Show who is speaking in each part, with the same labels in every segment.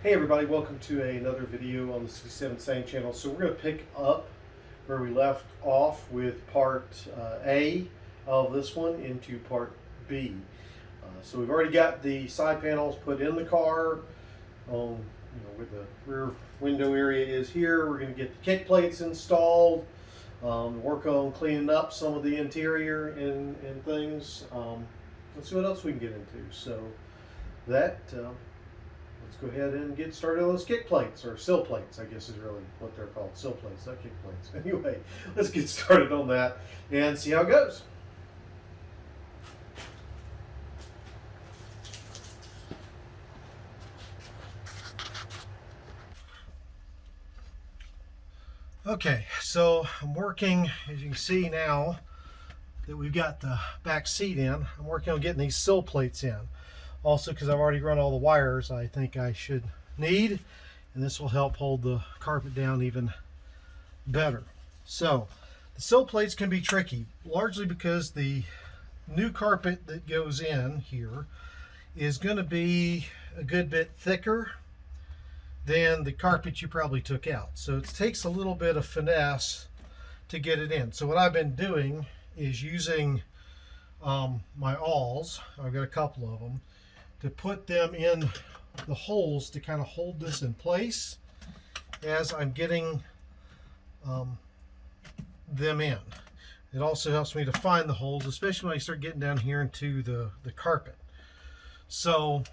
Speaker 1: Hey everybody, welcome to another video on the 67 Stang channel. So we're going to pick up where we left off with part A of this one into part B. So we've already got the side panels put in the car. Where the rear window area is here. We're going to get the kick plates installed. Work on cleaning up some of the interior and things. Let's see what else we can get into. So that let's go ahead and get started on those kick plates, or sill plates, I guess is really what they're called. Sill plates, not kick plates. Anyway, let's get started on that and see how it goes. Okay, so I'm working, as you can see now that we've got the back seat in, I'm working on getting these sill plates in. Also, because I've already run all the wires I think I should need, and this will help hold the carpet down even better. So the sill plates can be tricky, largely because the new carpet that goes in here is going to be a good bit thicker than the carpet you probably took out. So it takes a little bit of finesse to get it in. So what I've been doing is using my awls, I've got a couple of them, to put them in the holes to kind of hold this in place as I'm getting them in. It also helps me to find the holes, especially when I start getting down here into the carpet. So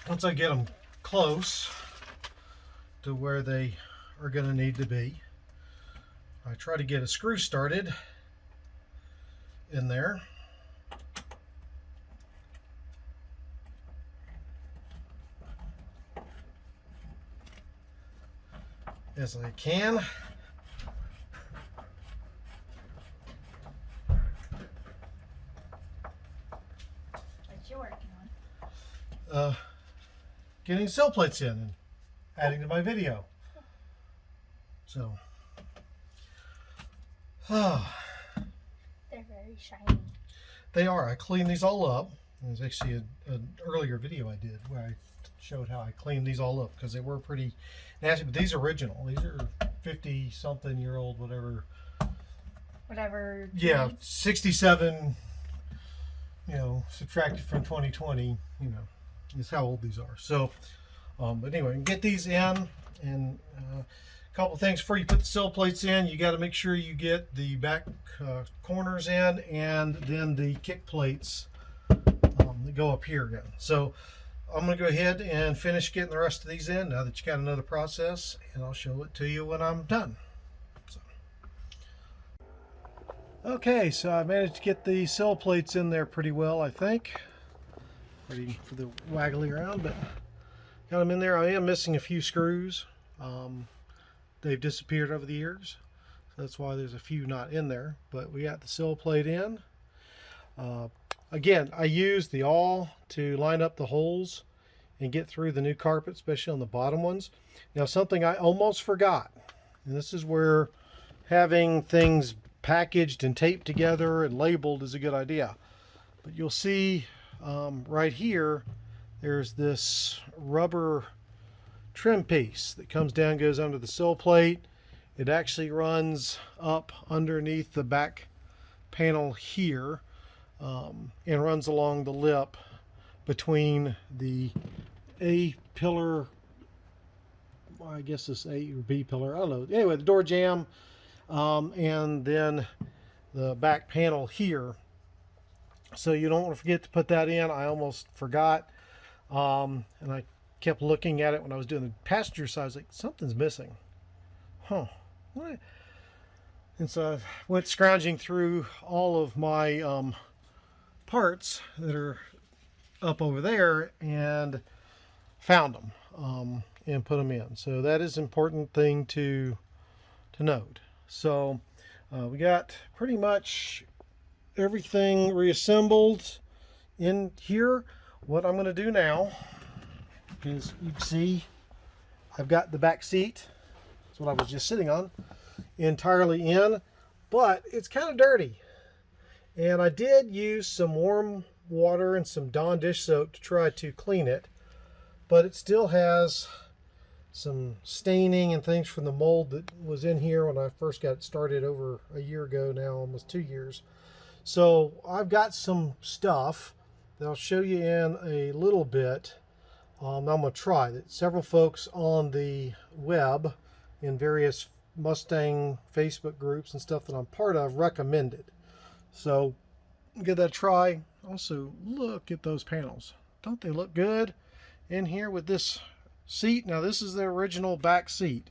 Speaker 1: once I get them close to where they are going to need to be, I try to get a screw started in there. As I can.
Speaker 2: What you working on?
Speaker 1: Getting sill plates in and adding to my video. So,
Speaker 2: They're very shiny.
Speaker 1: they are. I cleaned these all up. There's actually an earlier video I did where I showed how I cleaned these all up because they were pretty nasty, but these are original. These are 50-something-year-old, whatever. Yeah, 67, subtracted from 2020, is how old these are. So, but anyway, get these in, and a couple things before you put the sill plates in. You got to make sure you get the back corners in, and then the kick plates that go up here again. So I'm going to go ahead and finish getting the rest of these in now that you got another process, and I'll show it to you when I'm done. Okay, so I managed to get the sill plates in there pretty well, I think. Ready for the waggly around, but got them in there. I am missing a few screws. They've disappeared over the years, so that's why there's a few not in there, but we got the sill plate in. Again, I used the awl to line up the holes and get through the new carpet, especially on the bottom ones. Now, something I almost forgot, and this is where having things packaged and taped together and labeled is a good idea. But you'll see right here, there's this rubber trim piece that comes down, goes under the sill plate. It actually runs up underneath the back panel here, and runs along the lip between the A pillar, well, I guess it's A or B pillar, I don't know. Anyway, the door jamb, and then the back panel here. So you don't want to forget to put that in. I almost forgot, and I kept looking at it when I was doing the passenger side. I was like, something's missing. Huh. What? And so I went scrounging through all of my parts that are up over there and found them and put them in. So that is an important thing to note. So we got pretty much everything reassembled in here. What I'm going to do now is, you can see I've got the back seat, that's what I was just sitting on, entirely in, but it's kind of dirty. And I did use some warm water and some Dawn dish soap to try to clean it, but it still has some staining and things from the mold that was in here when I first got it started over a year ago now, almost 2 years. So I've got some stuff that I'll show you in a little bit. I'm going to try that. Several folks on the web in various Mustang Facebook groups and stuff that I'm part of recommended. So give that a try. Also, look at those panels. Don't they look good in here with this seat? Now this is the original back seat.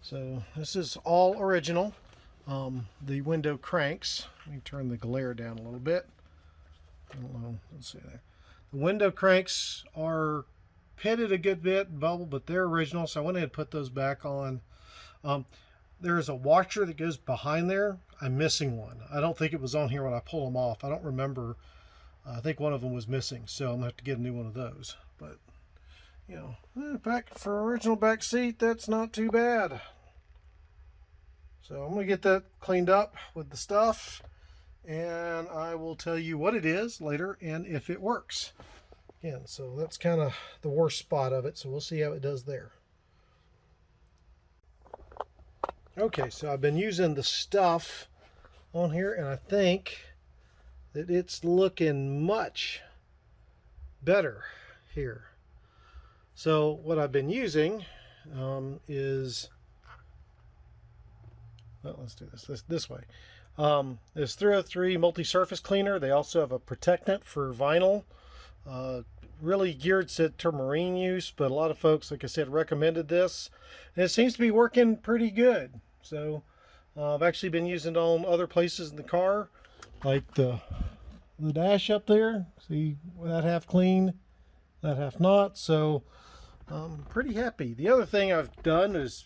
Speaker 1: So this is all original. The window cranks. Let me turn the glare down a little bit. I don't know. Let's see there. The window cranks are pitted a good bit, bubble, but they're original. So I went ahead and put those back on. There is a washer that goes behind there. I'm missing one. I don't think it was on here when I pulled them off. I don't remember. I think one of them was missing, so I'm gonna have to get a new one of those. But you know, back for original back seat, that's not too bad. So I'm gonna get that cleaned up with the stuff, and I will tell you what it is later and if it works. Again, so that's kind of the worst spot of it. So we'll see how it does there. Okay, so I've been using the stuff on here, and I think that it's looking much better here. So what I've been using is, well, let's do this way. This 303 multi-surface cleaner. They also have a protectant for vinyl. Really geared to marine use, but a lot of folks, like I said, recommended this, and it seems to be working pretty good. So I've actually been using it on other places in the car, like the dash up there. See that half clean, that half not. So I'm pretty happy. The other thing I've done is,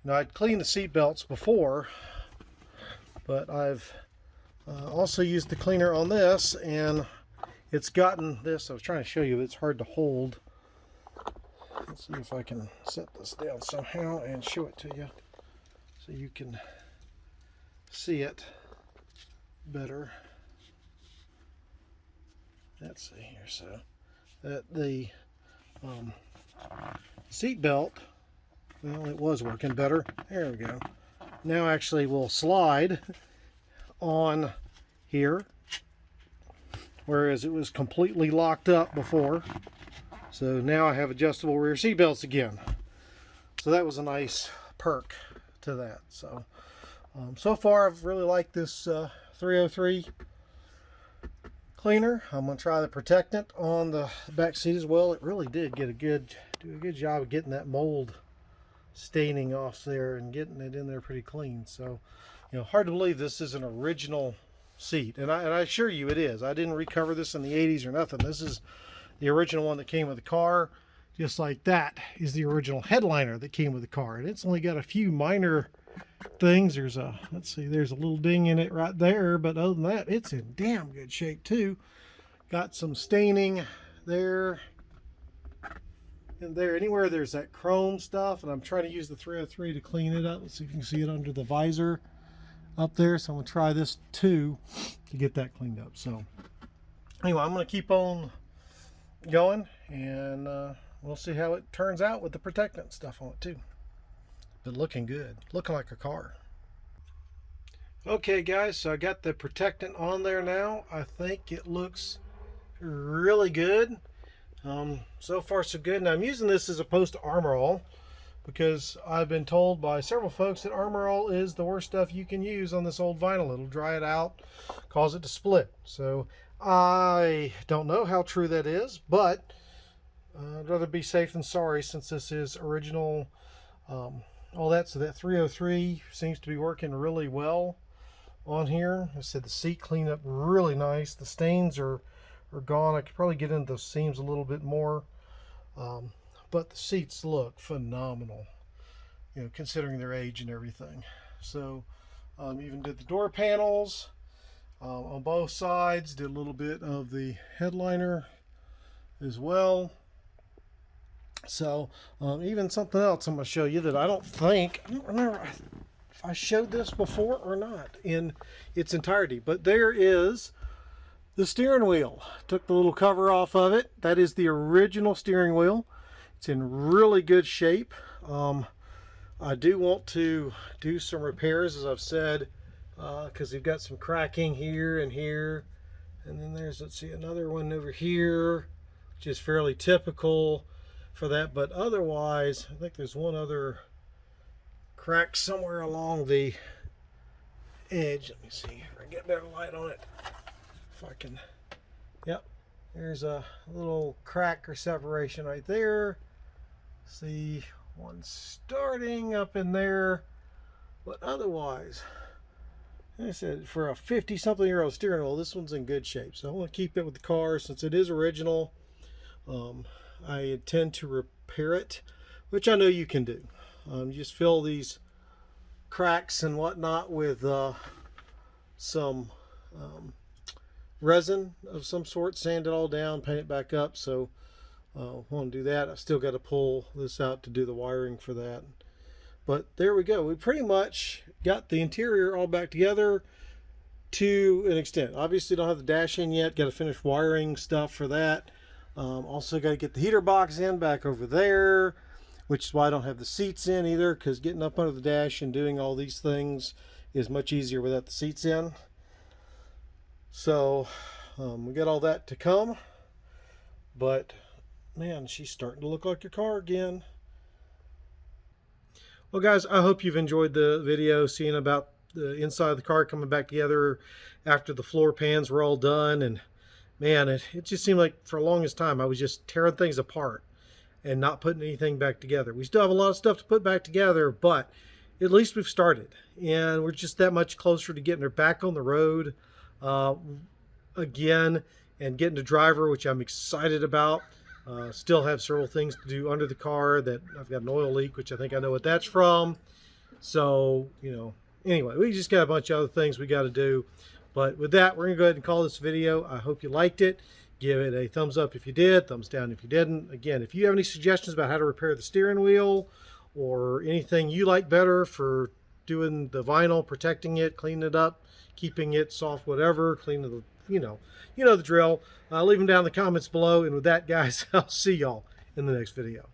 Speaker 1: I'd cleaned the seat belts before, but I've also used the cleaner on this, and it's gotten this. I was trying to show you, it's hard to hold. Let's see if I can set this down somehow and show it to you so you can see it better. Let's see here. So that the seat belt, well, it was working better. There we go. Now actually will slide on here, whereas it was completely locked up before. So now I have adjustable rear seat belts again. So that was a nice perk to that. So so far I've really liked this 303 cleaner. I'm going to try the protectant on the back seat as well. It really did do a good job of getting that mold staining off there and getting it in there pretty clean. So, hard to believe this is an original seat, and I assure you it is. I didn't recover this in the 80s or nothing. This is the original one that came with the car. Just like that is the original headliner that came with the car, and it's only got a few minor things. There's a, let's see, there's a little ding in it right there, but other than that, it's in damn good shape too. Got some staining there and there, anywhere there's that chrome stuff, and I'm trying to use the 303 to clean it up. Let's see if you can see it under the visor up there. So I'm gonna try this too to get that cleaned up. So anyway, I'm gonna keep on going, and we'll see how it turns out with the protectant stuff on it too. But looking good, looking like a car. Okay guys, so I got the protectant on there now. I think it looks really good. So far so good. Now I'm using this as opposed to Armor All, because I've been told by several folks that Armor All is the worst stuff you can use on this old vinyl. It'll dry it out, cause it to split. So I don't know how true that is, but I'd rather be safe than sorry, since this is original, all that. So that 303 seems to be working really well on here. I said the seat cleaned up really nice. The stains are gone. I could probably get into those seams a little bit more, but the seats look phenomenal, considering their age and everything. So even did the door panels on both sides, did a little bit of the headliner as well. So even something else I'm going to show you that I don't remember if I showed this before or not in its entirety, but there is The steering wheel. Took the little cover off of it. That is the original steering wheel. It's in really good shape. I do want to do some repairs, as I've said, because we've got some cracking here and here. And then there's, let's see, another one over here, which is fairly typical for that. But otherwise, I think there's one other crack somewhere along the edge. Let me see if I get better light on it. If I can, yep, there's a little crack or separation right there. See one starting up in there, but otherwise, like I said, for a 50-something-year-old steering wheel, this one's in good shape. So I want to keep it with the car since it is original. I intend to repair it, which I know you can do. You just fill these cracks and whatnot with some resin of some sort, sand it all down, paint it back up. So I want to do that. I still got to pull this out to do the wiring for that. But there we go. We pretty much got the interior all back together to an extent. Obviously don't have the dash in yet. Got to finish wiring stuff for that. Also got to get the heater box in back over there, which is why I don't have the seats in either, because getting up under the dash and doing all these things is much easier without the seats in. So we got all that to come. But man, she's starting to look like your car again. Well guys, I hope you've enjoyed the video, seeing about the inside of the car coming back together after the floor pans were all done. And man, it just seemed like for the longest time I was just tearing things apart and not putting anything back together. We still have a lot of stuff to put back together, but at least we've started. And we're just that much closer to getting her back on the road again and getting to driver, which I'm excited about. Still have several things to do under the car. That I've got an oil leak, which I think I know what that's from. So, you know, anyway, we just got a bunch of other things we got to do. But with that, we're going to go ahead and call this video. I hope you liked it. Give it a thumbs up if you did, thumbs down if you didn't. Again, if you have any suggestions about how to repair the steering wheel or anything you like better for doing the vinyl, protecting it, cleaning it up, keeping it soft, whatever, cleaning the, you know the drill. Leave them down in the comments below. And with that, guys, I'll see y'all in the next video.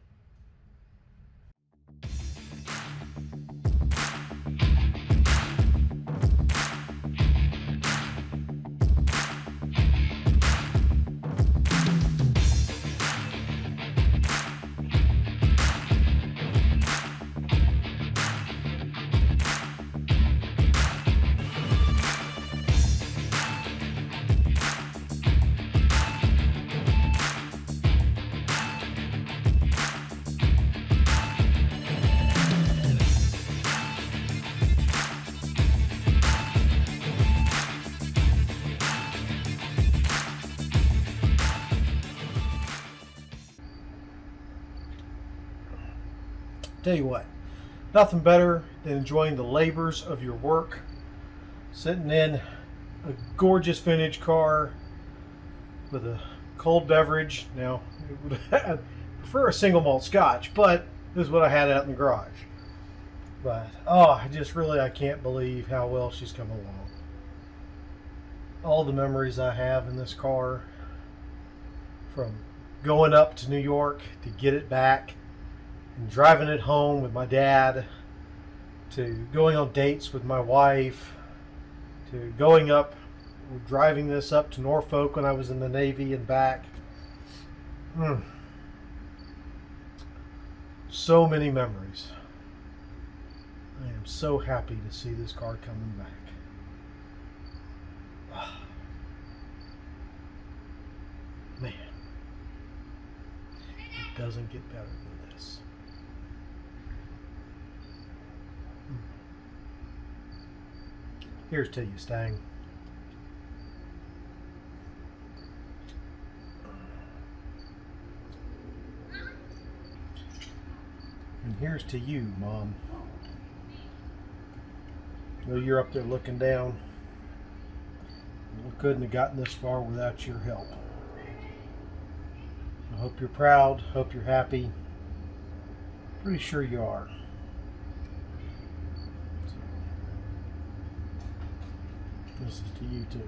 Speaker 1: Tell you what, nothing better than enjoying the labors of your work, sitting in a gorgeous vintage car with a cold beverage. Now, I prefer a single malt scotch, but this is what I had out in the garage. But oh, I can't believe how well she's come along. All the memories I have in this car, from going up to New York to get it back, and driving it home with my dad, to going on dates with my wife, to driving this up to Norfolk when I was in the Navy and back. So many memories. I am so happy to see this car coming back. Man, it doesn't get better than this. Here's to you, Stang. And here's to you, Mom. I know you're up there looking down. We couldn't have gotten this far without your help. I hope you're proud. Hope you're happy. Pretty sure you are. This is to you too.